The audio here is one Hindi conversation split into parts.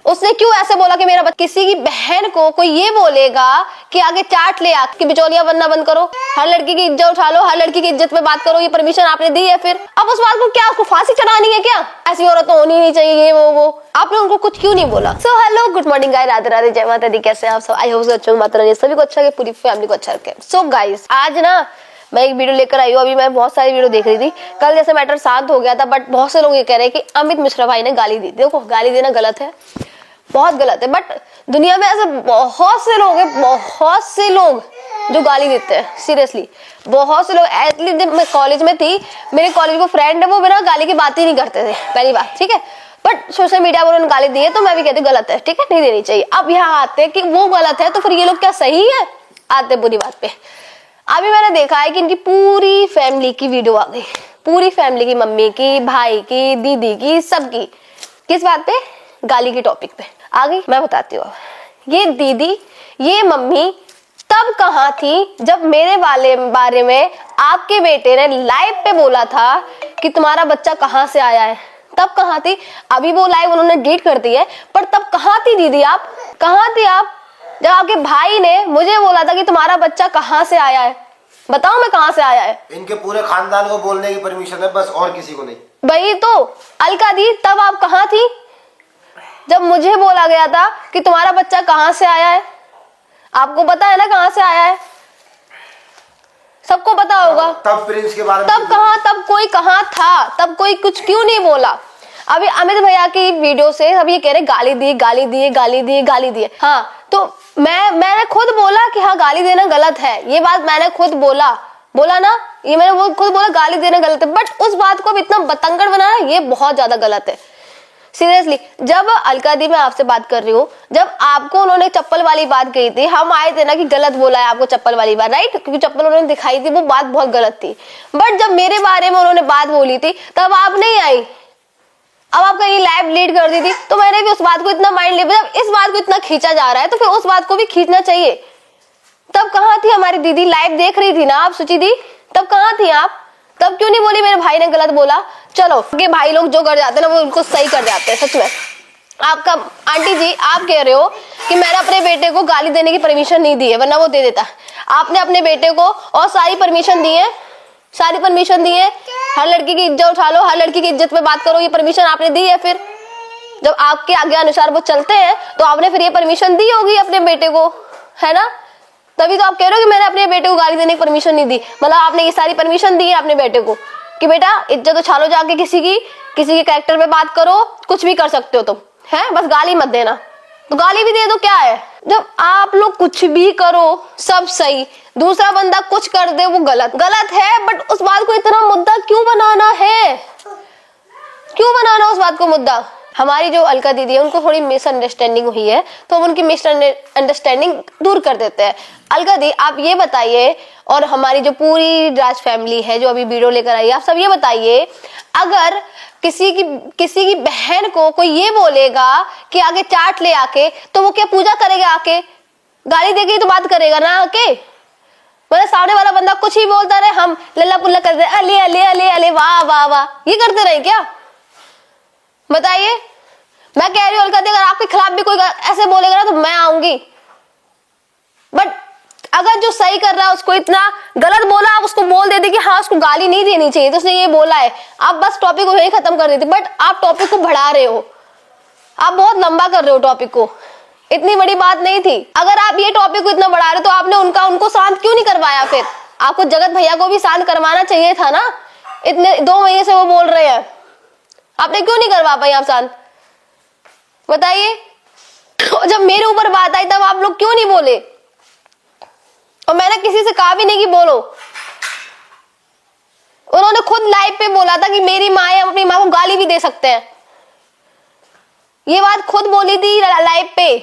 उसने क्यों ऐसे बोला कि मेरा किसी की बहन को कोई ये बोलेगा कि आगे चाट ले आके बिचौलिया बनना बंद करो, हर लड़की की इज्जत उठा लो, हर लड़की की इज्जत पे बात करो, ये परमिशन आपने दी है? फिर अब उस बात को क्या उसको फांसी चढ़ानी है क्या? ऐसी औरत तो होनी नहीं चाहिए, ये वो आपने उनको कुछ क्यों नहीं बोला? So hello, good morning guys, Radhe Radhe, जय माता दी। कैसे हैं आप सब? आई होप अच्छे माता रानी सभी को अच्छा, पूरी फैमिली को अच्छा रखे। सो गाइस, आज ना मैं एक वीडियो लेकर आई हूँ। अभी मैं बहुत सारी वीडियो देख रही थी। कल जैसे मैटर शांत हो गया था, बट बहुत से लोग ये कह रहे हैं कि अमित मिश्रा भाई ने गाली दी। देखो, गाली देना गलत है, बहुत गलत है, बट दुनिया में ऐसे बहुत से लोग हैं, बहुत से लोग जो गाली देते हैं। सीरियसली बहुत से लोग। एटलीस्ट जब मैं कॉलेज में थी, मेरे कॉलेज को फ्रेंड है, वो बिना गाली की बात ही नहीं करते थे, पहली बात, ठीक है। बट सोशल मीडिया पर उन्होंने गाली दी है, तो मैं भी कहती हूँ गलत है, ठीक है, नहीं देनी चाहिए। अब यहाँ आते हैं कि वो गलत है, तो फिर ये लोग क्या सही है? आते बुरी बात पे। अभी मैंने देखा है कि इनकी पूरी फैमिली की वीडियो आ गई, पूरी फैमिली की, मम्मी की, भाई की, दीदी की, सबकी। किस बात पे? गाली के टॉपिक पे आ गई। मैं बताती हूँ। ये दीदी, ये मम्मी तब कहाँ थी जब मेरे वाले बारे में आपके बेटे ने लाइव पे बोला था कि तुम्हारा बच्चा कहाँ से आया है? तब कहाँ थी? अभी वो लाइव उन्होंने डिलीट कर दी है, पर तब कहाँ थी दीदी? आप कहाँ थी आप जब आपके भाई ने मुझे बोला था कि तुम्हारा बच्चा कहाँ से आया है? बताओ मैं कहाँ से आया है? इनके पूरे खानदान को बोलने की परमिशन है, बस, और किसी को नहीं। वही तो। अलका दी, तब आप कहाँ थी जब मुझे बोला गया था कि तुम्हारा बच्चा कहाँ से आया है? आपको पता है ना कहाँ से आया है, सबको पता होगा। तब प्रिंस के बारे में तब कहाँ, तब कोई कहाँ था? तब कोई कुछ क्यों नहीं बोला? अभी अमित भैया की वीडियो से सब ये कह रहे गाली दी, गाली दी, गाली दी, गाली दी। हाँ, तो मैंने खुद बोला कि हाँ, गाली देना गलत है। ये बात मैंने खुद बोला ना, ये मैंने वो खुद बोला गाली देना गलत है। बट उस बात को इतना बतंगड़ बनाना, ये बहुत ज्यादा गलत है। सीरियसली, जब अलका दी, मैं आपसे बात कर रही हूँ, जब आपको उन्होंने चप्पल वाली बात कही थी, हम आए थे ना कि गलत बोला है आपको चप्पल वाली बात, राइट? क्योंकि चप्पल उन्होंने दिखाई थी, वो बात बहुत गलत थी। बट जब मेरे बारे में उन्होंने बात बोली थी, तब आप नहीं आई। अब आप कहीं लाइव लीड कर दी थी, तो मैंने भी उस बात को इतना माइंड लिया। जब इस बात को इतना खींचा जा रहा है, तो फिर उस बात को भी खींचना चाहिए। तब कहाँ थी हमारी दीदी? लाइव देख रही थी ना आप, सुची दी? तब कहाँ थी आप? तब क्यों नहीं बोली मेरे भाई ने गलत बोला? चलो, के भाई लोग जो कर जाते हैं ना, वो उनको सही कर जाते हैं, सच में। आपका आंटी जी, आप कह रहे हो कि मैंने अपने बेटे को गाली देने की परमिशन नहीं दी है, वरना वो दे देता। आपने अपने बेटे को और सारी परमिशन दी है, सारी परमिशन दी है। हर लड़की की इज्जत उठा लो, हर लड़की की इज्जत पे बात करो, ये परमिशन आपने दी है। फिर जब आपके आज्ञा अनुसार वो चलते हैं, तो आपने फिर ये परमिशन दी होगी अपने बेटे को, है ना? तभी तो आप कह रहे हो कि मैंने अपने बेटे को गाली देने की परमिशन नहीं दी। मतलब आपने ये सारी परमिशन दी है अपने बेटे को कि बेटा इज्जत उछालो, जाके किसी के कैरेक्टर पे बात करो, कुछ भी कर सकते हो तुम, है, बस गाली मत देना। तो गाली भी दे दो, क्या है? जब आप लोग कुछ भी करो सब सही, दूसरा बंदा कुछ कर दे वो गलत है। बट उस बात को इतना मुद्दा क्यों बनाना है? क्यों बनाना उस बात को मुद्दा? हमारी जो अलका दीदी है, उनको थोड़ी मिसअंडरस्टैंडिंग हुई है, तो हम उनकी मिसअंडरस्टैंडिंग दूर कर देते हैं। अलका दी, आप ये बताइए, और हमारी जो पूरी राज फैमिली है जो अभी वीडियो लेकर आई है, आप सब ये बताइए, अगर किसी की बहन को कोई ये बोलेगा कि आगे चाट ले आके, तो वो क्या पूजा करेगा? आके गाली देगी तो बात करेगा ना आके? मतलब सामने वाला बंदा कुछ ही बोलता रहे, हम लल्ला पुल्ला कर दे, अले अले अले अले, वाह वाह वाह, ये करते रहे क्या? बताइए। मैं कह रही हूँ अलका दी, अगर आपके खिलाफ भी कोई ऐसे बोलेगा ना, तो मैं आऊंगी। बट अगर जो सही कर रहा है उसको इतना गलत बोला, आप उसको बोल देते कि हाँ, उसको गाली नहीं देनी चाहिए, तो उसने ये बोला है, आप बस टॉपिक को यही खत्म कर देते। बट आप टॉपिक को बढ़ा रहे हो, आप बहुत लंबा कर रहे हो टॉपिक को। इतनी बड़ी बात नहीं थी। अगर आप ये टॉपिक को इतना बढ़ा रहे हो, तो आपने उनको शांत क्यों नहीं करवाया? फिर आपको जगत भैया को भी शांत करवाना चाहिए था ना। इतने 2 महीने से वो बोल रहे हैं, आपने क्यों नहीं करवा पाई आप शांत? बताइए। जब मेरे ऊपर बात आई, तब आप लोग क्यों नहीं बोले? और मैंने किसी से कहा भी नहीं कि बोलो। उन्होंने खुद लाइव पे बोला था कि मेरी माँ है, अपनी माँ को गाली भी दे सकते हैं। ये बात खुद बोली थी लाइव पे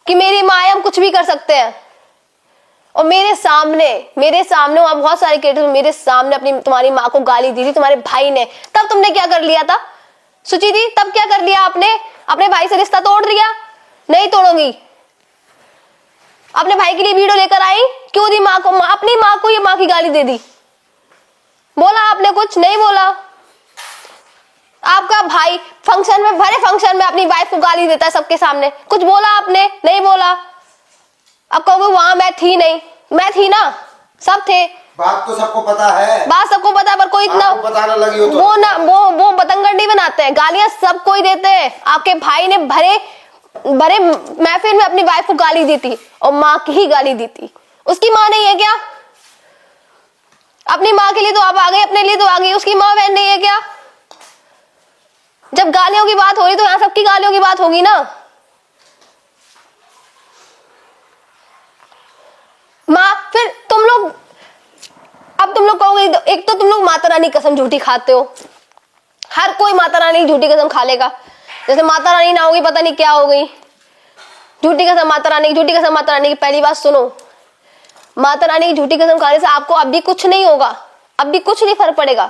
कि मेरी माँ है, हम कुछ भी कर सकते हैं। और मेरे सामने वहां बहुत सारे केसेस, मेरे सामने अपनी तुम्हारी माँ को गाली दी थी तुम्हारे भाई ने। तब तुमने क्या कर लिया था सुची दी? तब क्या कर लिया आपने? अपने भाई से रिश्ता तोड़ दिया? नहीं तोड़ोगी। अपने भाई के लिए वीडियो लेकर आई, क्यों दी माँ को? अपनी माँ को ये माँ की गाली दे दी? बोला आपने कुछ? नहीं बोला। आपका भाई फंक्शन में, भरे फंक्शन में अपनी वाइफ को गाली देता है सबके सामने। कुछ बोला आपने? नहीं बोला। अब कहोगे वहां मैं थी नहीं, मैं थी ना, सब थे। बात तो सबको पता है, बात सबको पता है, पर कोई इतना आपको बताना लगी हो तो। वो ना वो बतंगड़ नहीं बनाते हैं, गालियां सब कोई देते हैं। आपके भाई ने भरे भरे महफिल में अपनी वाइफ को गाली दी थी, और माँ की ही गाली दी थी। उसकी माँ नहीं है क्या? अपनी माँ के लिए तो आप आ गए, अपने लिए तो आ गई, उसकी माँ बहन नहीं है क्या? जब गालियों की बात हो रही तो यहाँ सबकी गालियों की बात होगी ना। माँ, फिर तुम लोग, अब तुम लोग कहोगे, एक तो तुम लोग माता रानी की कसम झूठी खाते हो। हर कोई माता रानी की झूठी कसम खा लेगा। जैसे माता रानी ना होगी पता नहीं क्या हो गई, झूठी कसम माता रानी की, झूठी कसम माता रानी की। पहली बात सुनो, माता रानी की झूठी कसम खाने से आपको अब भी कुछ नहीं होगा, अब भी कुछ नहीं फर्क पड़ेगा।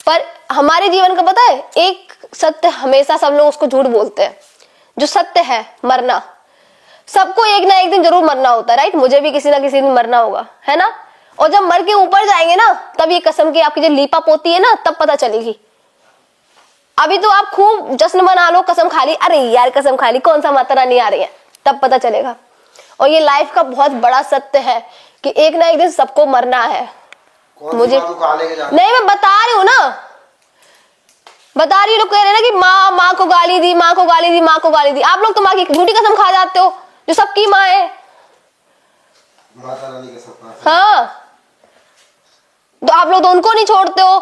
पर हमारे जीवन का पता है, एक सत्य हमेशा सब लोग उसको झूठ बोलते हैं। जो सत्य है, मरना, सबको एक ना एक दिन जरूर मरना होता है, राइट? मुझे भी किसी ना किसी दिन मरना होगा, है ना? और जब मर के ऊपर जाएंगे ना, तब ये कसम की आपकी जो लीपा पोती है ना, तब पता चलेगी। अभी तो आप खूब जश्न मना लो, कसम खा ली, अरे यार कसम खा ली, कौन सा माता रानी आ रही है, तब पता चलेगा। और ये लाइफ का बहुत बड़ा सत्य है कि एक ना एक दिन सबको मरना है। मुझे नहीं, मैं बता रही हूँ ना, बता रही हूँ। लोग कह रहे हैं ना कि माँ को गाली दी, माँ को गाली दी, माँ को गाली दी। आप लोग तो माँ की झूठी कसम खा जाते हो, जो सबकी माँ है, माता रानी कसम। हाँ, तो आप लोग तो उनको नहीं छोड़ते हो।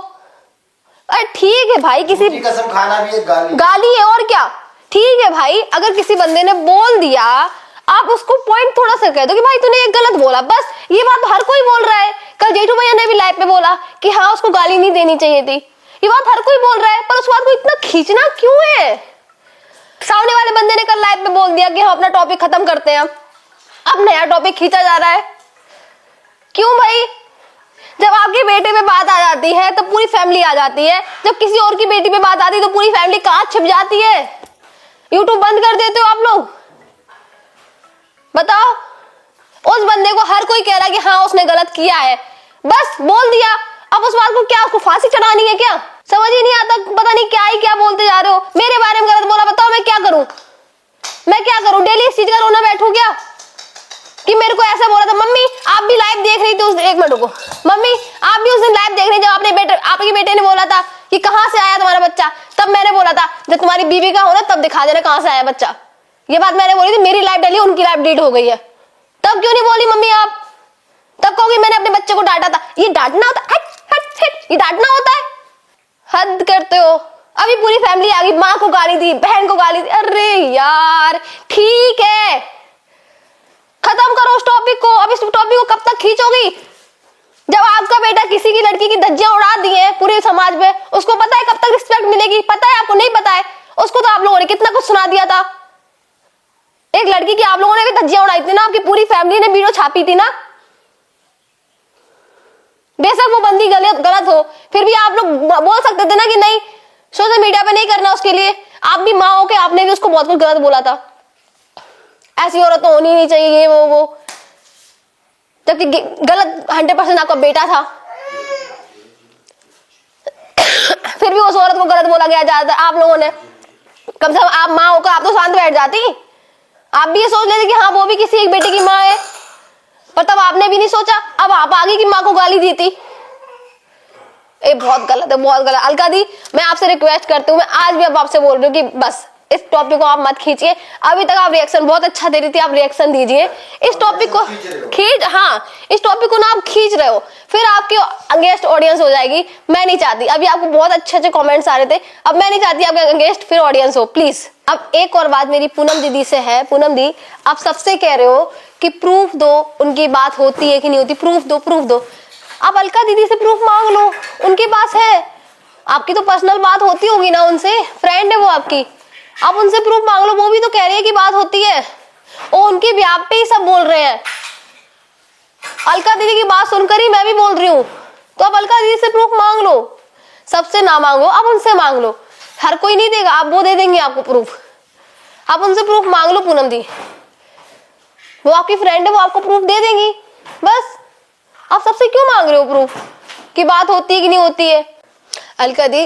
अरे ठीक है भाई, किसी कसम खाना भी एक गाली है, और क्या। ठीक है भाई, अगर किसी बंदे ने बोल दिया, आप उसको पॉइंट थोड़ा सा कह दो कि भाई तूने एक गलत बोला, बस। ये बात तो हर कोई बोल रहा है। कल जेठू भैया ने भी लाइव पे बोला कि हाँ उसको गाली नहीं देनी चाहिए थी। ये बात हर कोई बोल रहा है, पर उस बात को इतना खींचना क्यों है? सामने वाले बंदे ने कल लाइव पे बोल दिया कि हम अपना टॉपिक खत्म करते हैं, अब नया टॉपिक खींचा जा रहा है। क्यों भाई? जब आपके बेटे पे बात आ जाती है तो पूरी फैमिली आ जाती है, जब किसी और की बेटी पे बात आती है तो पूरी फैमिली कहाँ छिप जाती है? यूट्यूब बंद कर देते हो आप लोग? बताओ। उस बंदे को हर कोई कह रहा है कि हाँ उसने गलत किया है, बस बोल दिया। अब उस बात को क्या उसको फांसी चढ़ानी है क्या? समझ ही नहीं आता, पता नहीं क्या ही क्या बोलते जा रहे हो। मेरे बारे में गलत बोला, बताओ मैं क्या करूं? मैं क्या करूं? डेली इस चीज का रोना बैठूं क्या कि मेरे को ऐसा बोला था? मम्मी आप भी लाइव देख रही थी उस, एक मिनट रुको, मम्मी आप भी उस दिन लाइव देख रही जब आपके बेटे ने बोला था कि कहाँ से आया तुम्हारा बच्चा, तब मैंने बोला था जब तुम्हारी बीवी का हो ना तब दिखा देना कहाँ से आया बच्चा। ये बात मैंने बोली थी। मेरी लाइव डली, उनकी लाइव डिलीट हो गई है, तब क्यों नहीं बोली मम्मी आप? तब कहोगी मैंने अपने बच्चे को डांटा था। ये डांटना होता है? ये डांटना होता है? हद करते हो। अभी पूरी फैमिली आ गई, माँ को गाली दी, बहन को गाली दी। अरे यार ठीक है, खत्म करो उस टॉपिक को। अब इस टॉपिक को कब तक खींचोगी? जब आपका बेटा किसी की लड़की की धज्जियां उड़ा दी है पूरे समाज में, उसको पता है कब तक रिस्पेक्ट मिलेगी? पता है आपको? नहीं पता है। उसको तो आप लोगों ने कितना कुछ सुना दिया था। एक लड़की की आप लोगों ने भी धज्जियां उड़ाई थी ना, आपकी पूरी फैमिली ने वीडियो छापी थी ना। बेशक वो बंदी गलत हो, फिर भी आप लोग बोल सकते थे ना कि नहीं सोशल मीडिया पे नहीं करना उसके लिए। आप भी माँ हो के आपने भी उसको बहुत कुछ गलत बोला था, ऐसी औरत तो होनी नहीं चाहिए, ये वो। जबकि गलत 100% आपका बेटा था, फिर भी उस औरत को गलत बोला गया ज्यादातर आप लोगों ने। कम से कम आप माँ होकर आप तो शांत बैठ जाती, आप भी ये सोच लेते कि हाँ वो भी किसी एक बेटे की माँ है, पर तब आपने भी नहीं सोचा। अब आप आगे की माँ को गाली दी थी। ये बहुत गलत है, बहुत गलत। अलका दी मैं आपसे रिक्वेस्ट करती हूँ, मैं आज भी अब आपसे बोल रही हूँ कि बस इस टॉपिक को आप मत खींचिए। अभी तक आप रिएक्शन बहुत अच्छा दे रही थी, आप रिएक्शन दीजिए। इस टॉपिक को इस टॉपिक को ना आप खींच रहे हो, फिर आपकी अगेंस्ट ऑडियंस हो जाएगी। मैं नहीं चाहती। अभी आपको बहुत अच्छे अच्छे कमेंट्स आ रहे थे, अब मैं नहीं चाहती आपके अगेंस्ट फिर ऑडियंस हो, प्लीज। अब एक और बात मेरी पूनम दीदी से है। पूनम दी आप सबसे कह रहे हो कि प्रूफ दो, उनकी बात होती है कि नहीं होती, प्रूफ दो। आप अलका दीदी से प्रूफ मांग लो, उनके पास है। आपकी तो पर्सनल बात होती होगी ना उनसे, फ्रेंड है वो आपकी, आप उनसे प्रूफ मांग लो। वो भी तो कह रही है कि बात होती है, और उनके ब्याह पे ही सब बोल रहे हैं। अलका दीदी की बात सुनकर ही मैं भी बोल रही हूँ, तो आप अलका दीदी से प्रूफ मांग लो। सबसे ना मांगो, आप उनसे मांग लो। हर कोई नहीं देगा, आप वो दे देंगे आपको प्रूफ। आप उनसे प्रूफ मांग लो पूनम दी, वो आपकी फ्रेंड है, वो आपको प्रूफ दे देंगी। बस आप सबसे क्यों मांग रहे हो प्रूफ कि बात होती है कि नहीं होती है? अलका दी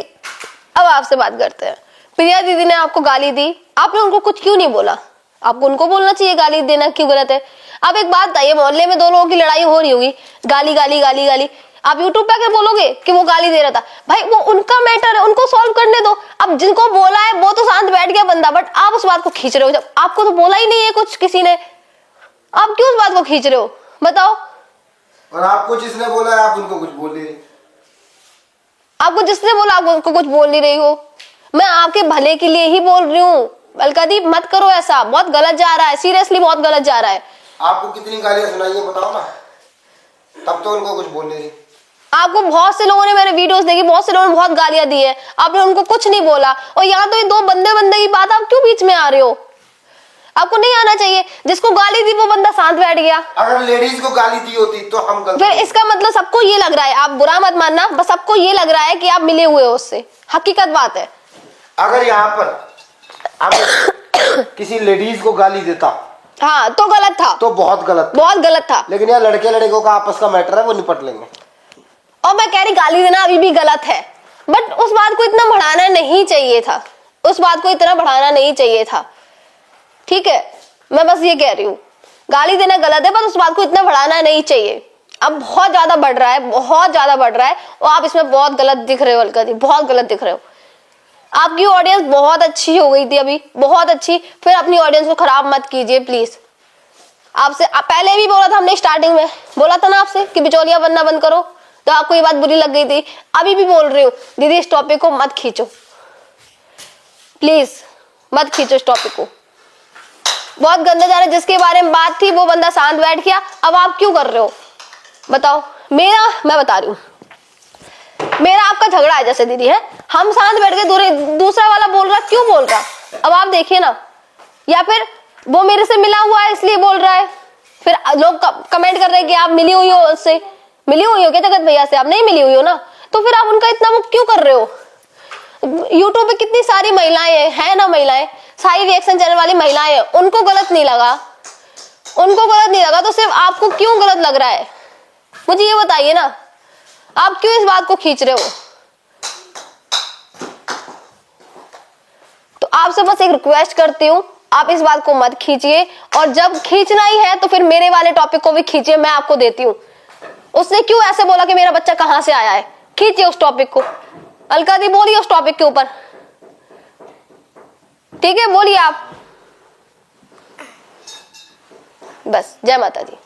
अब आपसे बात करते हैं। प्रिया दीदी ने आपको गाली दी, आपने उनको कुछ क्यों नहीं बोला? आपको उनको बोलना चाहिए, गाली देना क्यों गलत है? अब एक बात बताइए, मोहल्ले में दो लोगों की लड़ाई हो रही होगी, गाली गाली गाली गाली, आप यूट्यूब पे आके बोलोगे कि वो गाली दे रहा था? भाई वो उनका मैटर है, उनको सॉल्व करने दो। अब जिनको बोला है वो तो शांत बैठ गया बंदा, बट आप उस बात को खींच रहे हो। जब आपको तो बोला ही नहीं है कुछ किसी ने, आप क्यों उस बात को खींच रहे हो? बताओ। और आपको जिसने बोला है आप उनको कुछ बोल नहीं रहे। आपको जिसने बोला आप उनको कुछ बोल नहीं रही हो। मैं आपके भले के लिए ही बोल रही हूँ। अलकादीप मत करो ऐसा, बहुत गलत जा रहा है, सीरियसली बहुत गलत जा रहा है। आपको कितनी गालियां सुनाई है बताओ ना, तब तो उनको कुछ बोल नहीं रही। आपको बहुत से लोगों ने मेरे वीडियोस देखी, बहुत से लोगों ने बहुत गालियां दी है, आपने उनको कुछ नहीं बोला। और यहाँ तो ये दो बंदे बंदे की बात, आप क्यों बीच में आ रहे हो? आपको नहीं आना चाहिए। जिसको गाली दी वो बंदा शांत बैठ गया। अगर लेडीज को गाली दी होती तो हम गलत। फिर इसका मतलब सबको ये लग रहा है, आप बुरा मत मानना, बस सबको ये लग रहा है कि आप मिले हुए हो उससे। हकीकत बात है। अगर यहाँ पर हम किसी लेडीज को गाली देता, हाँ तो गलत था, तो बहुत गलत, बहुत गलत था। लेकिन यार लड़के लड़कों का आपस का मैटर है, वो निपट लेंगे। और मैं कह रही गाली देना अभी भी गलत है, बट उस बात को इतना बढ़ाना नहीं चाहिए था, उस बात को इतना बढ़ाना नहीं चाहिए था। ठीक है, मैं बस ये कह रही हूँ, गाली देना गलत है, पर उस बात को इतना बढ़ाना नहीं चाहिए। अब बहुत ज्यादा बढ़ रहा है, बहुत ज्यादा बढ़ रहा है, और आप इसमें बहुत गलत दिख रहे हो अलका जी, बहुत गलत दिख रहे हो। आपकी ऑडियंस बहुत अच्छी हो गई थी अभी, बहुत अच्छी, फिर अपनी ऑडियंस को खराब मत कीजिए प्लीज। आपसे पहले भी बोला था हमने, स्टार्टिंग में बोला था ना आपसे कि बिचौलिया बनना बंद करो, तो आपको ये बात बुरी लग गई थी। अभी भी बोल रही हूँ, दीदी इस टॉपिक को मत खींचो प्लीज, मत खींचो इस टॉपिक को, बहुत गंदा जा रहा है। जिसके बारे में बात थी वो बंदा शांत बैठ गया, अब आप क्यों कर रहे हो बताओ? मैं बता रही हूँ, मेरा आपका झगड़ा है जैसे दीदी है, हम शांत बैठ के, दूसरा वाला बोल रहा, क्यों बोल रहा? अब आप देखिए ना, या फिर वो मेरे से मिला हुआ है इसलिए बोल रहा है, फिर लोग कमेंट कर रहे हैं कि आप मिली हुई हो उससे, मिली हुई हो क्या जगत भैया से? आप नहीं मिली हुई हो ना, तो फिर आप उनका इतना वो क्यों कर रहे हो? यूट्यूब पे कितनी सारी महिलाएं है ना, महिलाएं सारी रिएक्शन चैनल वाली महिलाएं हैं, उनको गलत नहीं लगा, उनको गलत नहीं लगा, तो सिर्फ आपको क्यों गलत लग रहा है? मुझे ये बताइए ना, आप क्यों इस बात को खींच रहे हो? तो आपसे बस एक रिक्वेस्ट करती हूँ, आप इस बात को मत खींचिए, और जब खींचना ही है तो फिर मेरे वाले टॉपिक को भी खींचिए, मैं आपको देती हूँ। उसने क्यों ऐसे बोला कि मेरा बच्चा कहां से आया है, खींचिए उस टॉपिक को। अलका दी बोलिए उस टॉपिक के ऊपर, ठीक है, बोलिए आप। बस, जय माता दी।